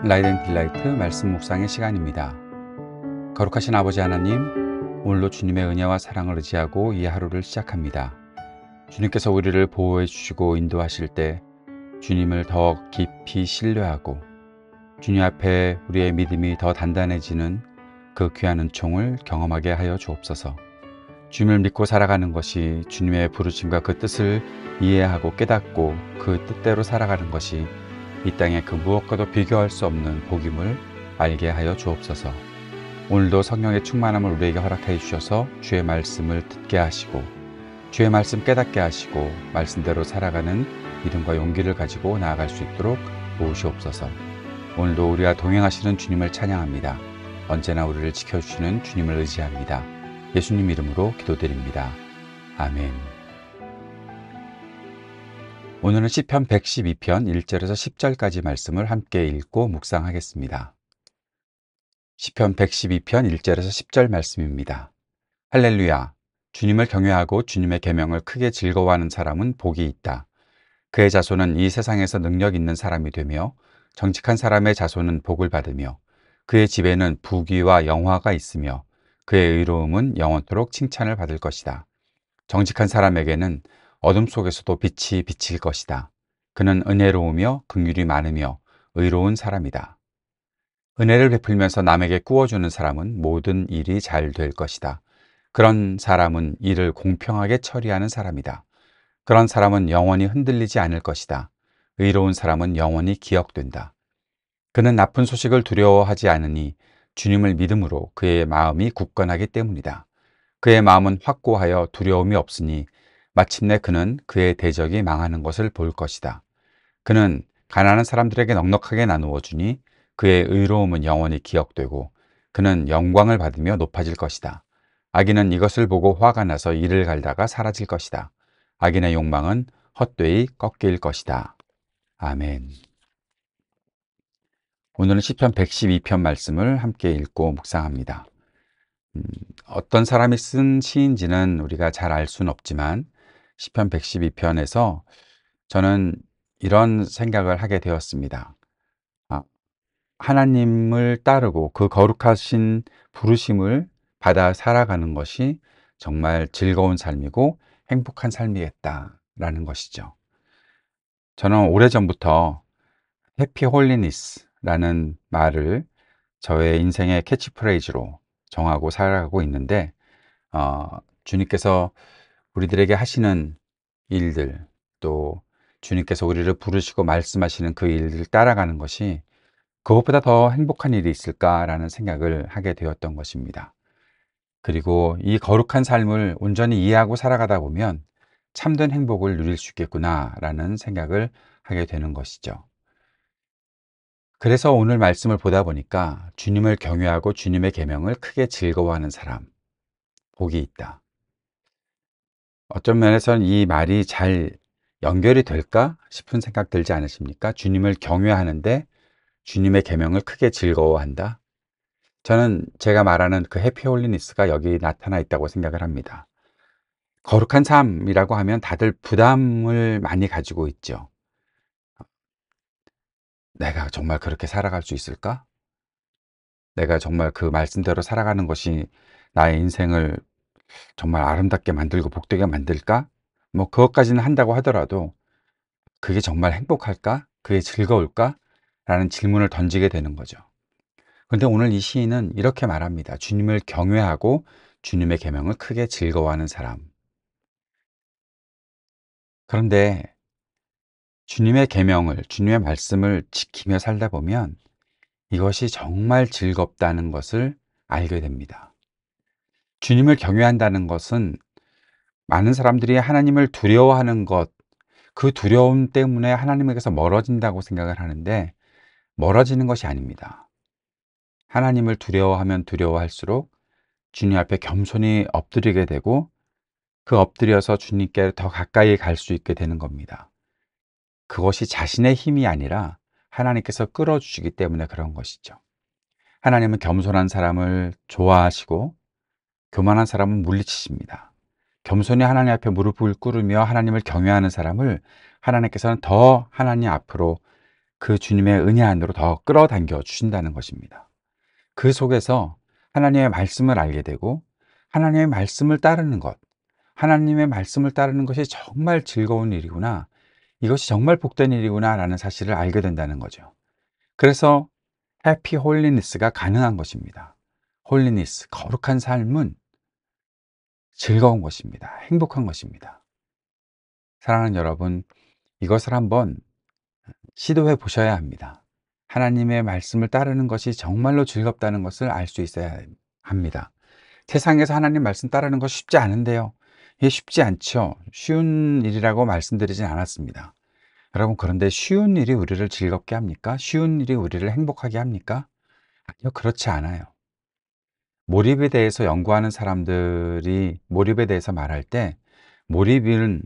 라이트 딜라이트 말씀 묵상의 시간입니다. 거룩하신 아버지 하나님, 오늘도 주님의 은혜와 사랑을 의지하고 이 하루를 시작합니다. 주님께서 우리를 보호해 주시고 인도하실 때 주님을 더 깊이 신뢰하고 주님 앞에 우리의 믿음이 더 단단해지는 그 귀한 은총을 경험하게 하여 주옵소서. 주님을 믿고 살아가는 것이 주님의 부르심과 그 뜻을 이해하고 깨닫고 그 뜻대로 살아가는 것이 이 땅의 그 무엇과도 비교할 수 없는 복임을 알게 하여 주옵소서. 오늘도 성령의 충만함을 우리에게 허락해 주셔서 주의 말씀을 듣게 하시고 주의 말씀 깨닫게 하시고 말씀대로 살아가는 믿음과 용기를 가지고 나아갈 수 있도록 도우시옵소서. 오늘도 우리와 동행하시는 주님을 찬양합니다. 언제나 우리를 지켜주시는 주님을 의지합니다. 예수님 이름으로 기도드립니다. 아멘. 오늘은 시편 112편 1절에서 10절까지 말씀을 함께 읽고 묵상하겠습니다. 시편 112편 1절에서 10절 말씀입니다. 할렐루야! 주님을 경외하고 주님의 계명을 크게 즐거워하는 사람은 복이 있다. 그의 자손은 이 세상에서 능력 있는 사람이 되며 정직한 사람의 자손은 복을 받으며 그의 집에는 부귀와 영화가 있으며 그의 의로움은 영원토록 칭찬을 받을 것이다. 정직한 사람에게는 어둠 속에서도 빛이 비칠 것이다. 그는 은혜로우며 긍휼이 많으며 의로운 사람이다. 은혜를 베풀면서 남에게 꾸어주는 사람은 모든 일이 잘 될 것이다. 그런 사람은 일을 공평하게 처리하는 사람이다. 그런 사람은 영원히 흔들리지 않을 것이다. 의로운 사람은 영원히 기억된다. 그는 나쁜 소식을 두려워하지 않으니 주님을 믿음으로 그의 마음이 굳건하기 때문이다. 그의 마음은 확고하여 두려움이 없으니 마침내 그는 그의 대적이 망하는 것을 볼 것이다. 그는 가난한 사람들에게 넉넉하게 나누어 주니 그의 의로움은 영원히 기억되고 그는 영광을 받으며 높아질 것이다. 악인은 이것을 보고 화가 나서 이를 갈다가 사라질 것이다. 악인의 욕망은 헛되이 꺾일 것이다. 아멘. 오늘은 시편 112편 말씀을 함께 읽고 묵상합니다. 어떤 사람이 쓴 시인지는 우리가 잘 알 수는 없지만 시편 112편에서 저는 이런 생각을 하게 되었습니다. 하나님을 따르고 그 거룩하신 부르심을 받아 살아가는 것이 정말 즐거운 삶이고 행복한 삶이겠다라는 것이죠. 저는 오래전부터 해피 홀리니스라는 말을 저의 인생의 캐치프레이즈로 정하고 살아가고 있는데 주님께서 우리들에게 하시는 일들, 또 주님께서 우리를 부르시고 말씀하시는 그 일들을 따라가는 것이 그것보다 더 행복한 일이 있을까라는 생각을 하게 되었던 것입니다. 그리고 이 거룩한 삶을 온전히 이해하고 살아가다 보면 참된 행복을 누릴 수 있겠구나라는 생각을 하게 되는 것이죠. 그래서 오늘 말씀을 보다 보니까 주님을 경외하고 주님의 계명을 크게 즐거워하는 사람, 복이 있다. 어떤 면에서는 이 말이 잘 연결이 될까 싶은 생각 들지 않으십니까? 주님을 경외하는데 주님의 계명을 크게 즐거워한다. 저는 제가 말하는 그 해피홀리니스가 여기 나타나 있다고 생각을 합니다. 거룩한 삶이라고 하면 다들 부담을 많이 가지고 있죠. 내가 정말 그렇게 살아갈 수 있을까? 내가 정말 그 말씀대로 살아가는 것이 나의 인생을 정말 아름답게 만들고 복되게 만들까? 뭐 그것까지는 한다고 하더라도 그게 정말 행복할까? 그게 즐거울까? 라는 질문을 던지게 되는 거죠. 그런데 오늘 이 시인은 이렇게 말합니다. 주님을 경외하고 주님의 계명을 크게 즐거워하는 사람. 그런데 주님의 계명을, 주님의 말씀을 지키며 살다 보면 이것이 정말 즐겁다는 것을 알게 됩니다. 주님을 경외한다는 것은 많은 사람들이 하나님을 두려워하는 것, 그 두려움 때문에 하나님에게서 멀어진다고 생각을 하는데 멀어지는 것이 아닙니다. 하나님을 두려워하면 두려워할수록 주님 앞에 겸손히 엎드리게 되고 그 엎드려서 주님께 더 가까이 갈 수 있게 되는 겁니다. 그것이 자신의 힘이 아니라 하나님께서 끌어주시기 때문에 그런 것이죠. 하나님은 겸손한 사람을 좋아하시고 교만한 사람은 물리치십니다. 겸손히 하나님 앞에 무릎을 꿇으며 하나님을 경외하는 사람을 하나님께서는 더 하나님 앞으로 그 주님의 은혜 안으로 더 끌어당겨 주신다는 것입니다. 그 속에서 하나님의 말씀을 알게 되고 하나님의 말씀을 따르는 것, 하나님의 말씀을 따르는 것이 정말 즐거운 일이구나, 이것이 정말 복된 일이구나라는 사실을 알게 된다는 거죠. 그래서 해피 홀리니스가 가능한 것입니다. 홀리니스, 거룩한 삶은 즐거운 것입니다. 행복한 것입니다. 사랑하는 여러분, 이것을 한번 시도해 보셔야 합니다. 하나님의 말씀을 따르는 것이 정말로 즐겁다는 것을 알 수 있어야 합니다. 세상에서 하나님 말씀 따르는 거 쉽지 않은데요. 이게 쉽지 않죠. 쉬운 일이라고 말씀드리진 않았습니다. 여러분, 그런데 쉬운 일이 우리를 즐겁게 합니까? 쉬운 일이 우리를 행복하게 합니까? 아니요, 그렇지 않아요. 몰입에 대해서 연구하는 사람들이 몰입에 대해서 말할 때 몰입은,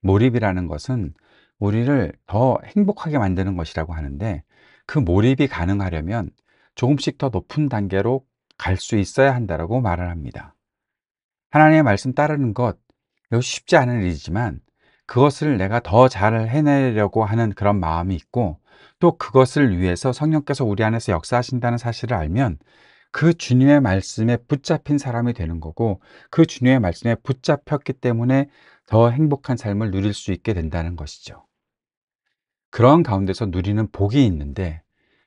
몰입이라는 것은 우리를 더 행복하게 만드는 것이라고 하는데, 그 몰입이 가능하려면 조금씩 더 높은 단계로 갈 수 있어야 한다고 말을 합니다. 하나님의 말씀 따르는 것, 이거 쉽지 않은 일이지만 그것을 내가 더 잘 해내려고 하는 그런 마음이 있고, 또 그것을 위해서 성령께서 우리 안에서 역사하신다는 사실을 알면 그 주님의 말씀에 붙잡힌 사람이 되는 거고, 그 주님의 말씀에 붙잡혔기 때문에 더 행복한 삶을 누릴 수 있게 된다는 것이죠. 그런 가운데서 누리는 복이 있는데,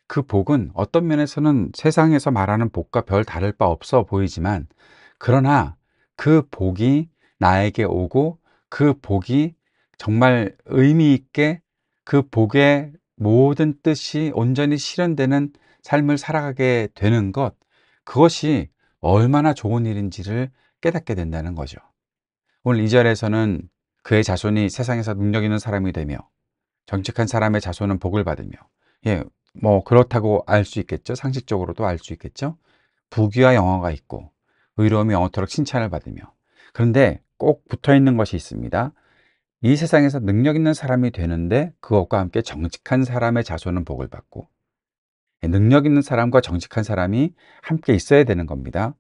그 복은 어떤 면에서는 세상에서 말하는 복과 별 다를 바 없어 보이지만, 그러나 그 복이 나에게 오고 그 복이 정말 의미 있게 그 복의 모든 뜻이 온전히 실현되는 삶을 살아가게 되는 것, 그것이 얼마나 좋은 일인지를 깨닫게 된다는 거죠. 오늘 2절에서는 그의 자손이 세상에서 능력 있는 사람이 되며 정직한 사람의 자손은 복을 받으며, 예, 뭐 그렇다고 알 수 있겠죠. 상식적으로도 알 수 있겠죠. 부귀와 영화가 있고 의로움이 영원토록 칭찬을 받으며. 그런데 꼭 붙어 있는 것이 있습니다. 이 세상에서 능력 있는 사람이 되는데 그것과 함께 정직한 사람의 자손은 복을 받고, 능력 있는 사람과 정직한 사람이 함께 있어야 되는 겁니다.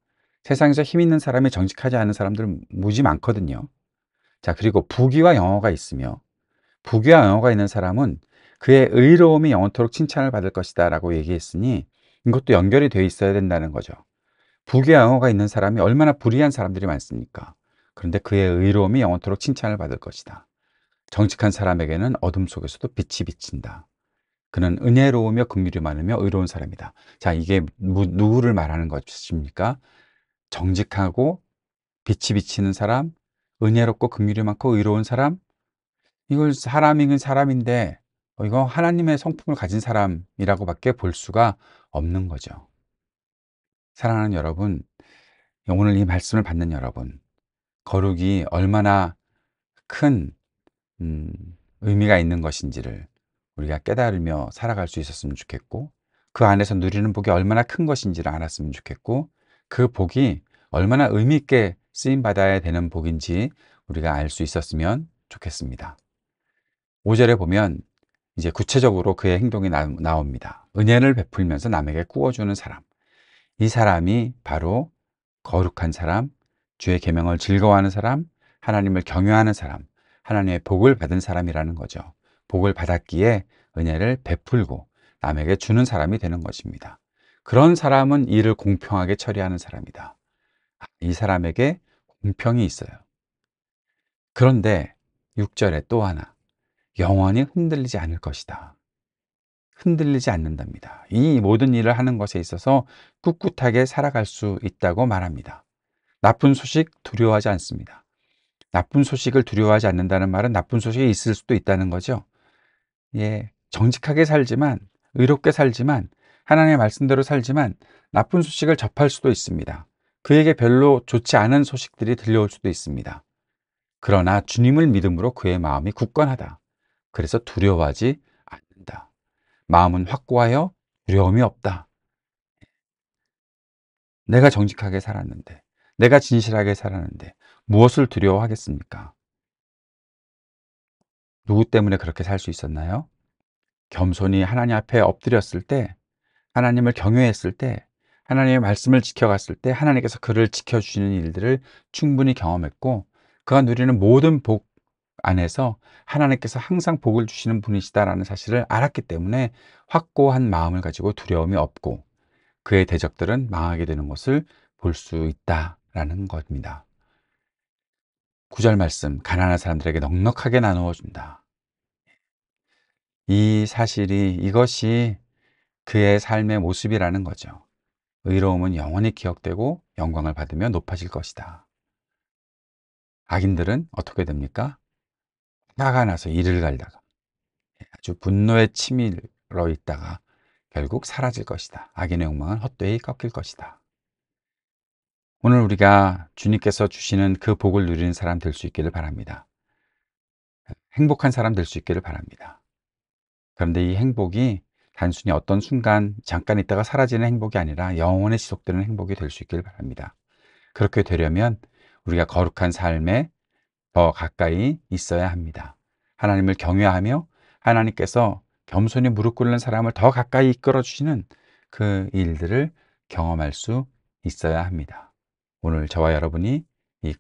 세상에서 힘 있는 사람이 정직하지 않은 사람들 무지 많거든요. 자, 그리고 부귀와 영화가 있으며, 부귀와 영화가 있는 사람은 그의 의로움이 영원토록 칭찬을 받을 것이다 라고 얘기했으니 이것도 연결이 되어 있어야 된다는 거죠. 부귀와 영화가 있는 사람이 얼마나 불의한 사람들이 많습니까? 그런데 그의 의로움이 영원토록 칭찬을 받을 것이다. 정직한 사람에게는 어둠 속에서도 빛이 비친다. 그는 은혜로우며 긍휼이 많으며 의로운 사람이다. 자, 이게 누구를 말하는 것입니까? 정직하고 빛이 비치는 사람, 은혜롭고 긍휼이 많고 의로운 사람. 이걸 사람이긴 사람인데 이거 하나님의 성품을 가진 사람이라고밖에 볼 수가 없는 거죠. 사랑하는 여러분, 오늘 이 말씀을 받는 여러분, 거룩이 얼마나 큰 의미가 있는 것인지를 우리가 깨달으며 살아갈 수 있었으면 좋겠고, 그 안에서 누리는 복이 얼마나 큰 것인지를 알았으면 좋겠고, 그 복이 얼마나 의미 있게 쓰임 받아야 되는 복인지 우리가 알 수 있었으면 좋겠습니다. 5절에 보면 이제 구체적으로 그의 행동이 나옵니다. 은혜를 베풀면서 남에게 구워주는 사람. 이 사람이 바로 거룩한 사람, 주의 계명을 즐거워하는 사람, 하나님을 경외하는 사람, 하나님의 복을 받은 사람이라는 거죠. 복을 받았기에 은혜를 베풀고 남에게 주는 사람이 되는 것입니다. 그런 사람은 일을 공평하게 처리하는 사람이다. 이 사람에게 공평이 있어요. 그런데 6절에 또 하나, 영원히 흔들리지 않을 것이다. 흔들리지 않는답니다. 이 모든 일을 하는 것에 있어서 꿋꿋하게 살아갈 수 있다고 말합니다. 나쁜 소식 두려워하지 않습니다. 나쁜 소식을 두려워하지 않는다는 말은 나쁜 소식이 있을 수도 있다는 거죠. 예, 정직하게 살지만, 의롭게 살지만, 하나님의 말씀대로 살지만 나쁜 소식을 접할 수도 있습니다. 그에게 별로 좋지 않은 소식들이 들려올 수도 있습니다. 그러나 주님을 믿음으로 그의 마음이 굳건하다. 그래서 두려워하지 않는다. 마음은 확고하여 두려움이 없다. 내가 정직하게 살았는데, 내가 진실하게 살았는데 무엇을 두려워하겠습니까? 누구 때문에 그렇게 살 수 있었나요? 겸손히 하나님 앞에 엎드렸을 때, 하나님을 경외했을 때, 하나님의 말씀을 지켜갔을 때 하나님께서 그를 지켜주시는 일들을 충분히 경험했고, 그가 누리는 모든 복, 안에서 하나님께서 항상 복을 주시는 분이시다라는 사실을 알았기 때문에 확고한 마음을 가지고 두려움이 없고 그의 대적들은 망하게 되는 것을 볼 수 있다라는 겁니다. 9절 말씀, 가난한 사람들에게 넉넉하게 나누어 준다. 이 사실이 이것이 그의 삶의 모습이라는 거죠. 의로움은 영원히 기억되고 영광을 받으며 높아질 것이다. 악인들은 어떻게 됩니까? 화가 나서 이를 갈다가 아주 분노에 치밀어 있다가 결국 사라질 것이다. 악인의 욕망은 헛되이 꺾일 것이다. 오늘 우리가 주님께서 주시는 그 복을 누리는 사람 될 수 있기를 바랍니다. 행복한 사람 될 수 있기를 바랍니다. 그런데 이 행복이 단순히 어떤 순간 잠깐 있다가 사라지는 행복이 아니라 영원히 지속되는 행복이 될 수 있기를 바랍니다. 그렇게 되려면 우리가 거룩한 삶에 더 가까이 있어야 합니다. 하나님을 경외하며 하나님께서 겸손히 무릎 꿇는 사람을 더 가까이 이끌어 주시는 그 일들을 경험할 수 있어야 합니다. 오늘 저와 여러분이 이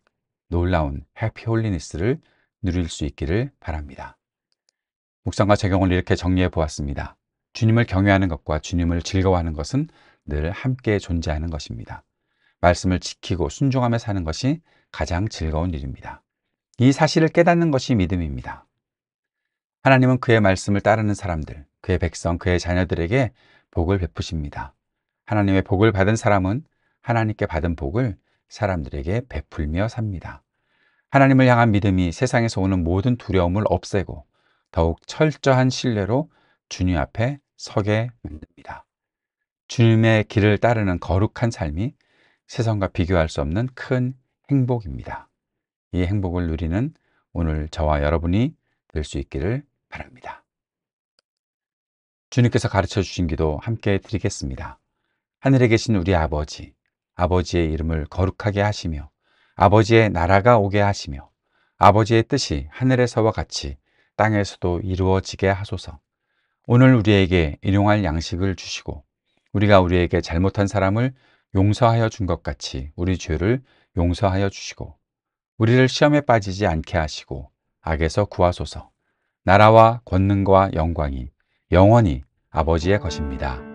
놀라운 해피 홀리니스를 누릴 수 있기를 바랍니다. 묵상과 적용을 이렇게 정리해 보았습니다. 주님을 경외하는 것과 주님을 즐거워하는 것은 늘 함께 존재하는 것입니다. 말씀을 지키고 순종하며 사는 것이 가장 즐거운 일입니다. 이 사실을 깨닫는 것이 믿음입니다. 하나님은 그의 말씀을 따르는 사람들, 그의 백성, 그의 자녀들에게 복을 베푸십니다. 하나님의 복을 받은 사람은 하나님께 받은 복을 사람들에게 베풀며 삽니다. 하나님을 향한 믿음이 세상에서 오는 모든 두려움을 없애고 더욱 철저한 신뢰로 주님 앞에 서게 만듭니다. 주님의 길을 따르는 거룩한 삶이 세상과 비교할 수 없는 큰 행복입니다. 이 행복을 누리는 오늘 저와 여러분이 될 수 있기를 바랍니다. 주님께서 가르쳐 주신 기도 함께 드리겠습니다. 하늘에 계신 우리 아버지, 아버지의 이름을 거룩하게 하시며 아버지의 나라가 오게 하시며 아버지의 뜻이 하늘에서와 같이 땅에서도 이루어지게 하소서. 오늘 우리에게 일용할 양식을 주시고 우리가 우리에게 잘못한 사람을 용서하여 준 것 같이 우리 죄를 용서하여 주시고 우리를 시험에 빠지지 않게 하시고 악에서 구하소서. 나라와 권능과 영광이 영원히 아버지의 것입니다.